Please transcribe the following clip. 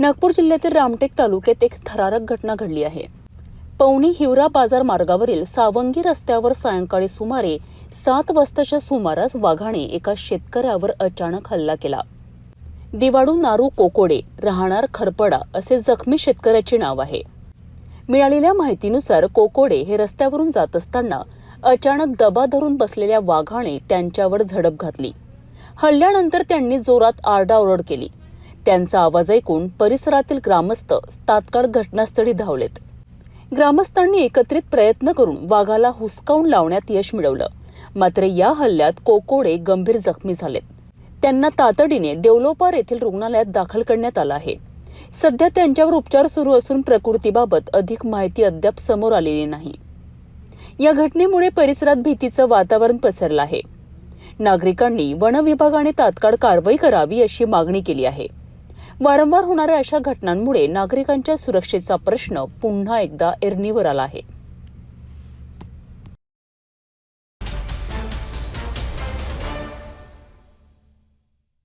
नागपूर जिल्ह्यातील रामटेक तालुक्यात एक थरारक घटना घडली आहे। पवनी हिवरा बाजार मार्गावरील सावंगी रस्त्यावर सायंकाळी सुमारे 7 वाजताच्या सुमारास वाघाने एका शेतकऱ्यावर अचानक हल्ला केला। दिवाडू नारू कोकोडे राहणार खरपडा असे जखमी शेतकऱ्याचे नाव आहे। मिळालेल्या माहितीनुसार कोकोडे हे रस्त्यावरून जात असताना अचानक दबा धरून बसलेल्या वाघाने त्यांच्यावर झडप घातली। हल्ल्यानंतर त्यांनी जोरात आरडाओरड केली। त्यांचा आवाज ऐकून परिसरातील ग्रामस्थ तात्काळ घटनास्थळी धावलेत। ग्रामस्थांनी एकत्रित प्रयत्न करून वाघाला हुसकावून लावण्यात यश मिळवलं, मात्र या हल्ल्यात कोकोडे गंभीर जखमी झालेत। त्यांना तातडीने देवलोपार येथील रुग्णालयात दाखल करण्यात आलं आहे। सध्या त्यांच्यावर उपचार सुरू असून प्रकृतीबाबत अधिक माहिती अद्याप समोर आलेली नाही। या घटनेमुळे परिसरात भीतीचं वातावरण पसरलं आहे। नागरिकांनी वन विभागाने तात्काळ कारवाई करावी अशी मागणी केली आहे। वारंवार होणाऱ्या अशा घटनांमुळे नागरिकांच्या सुरक्षेचा प्रश्न पुन्हा एकदा ऐरणीवर आला आहे।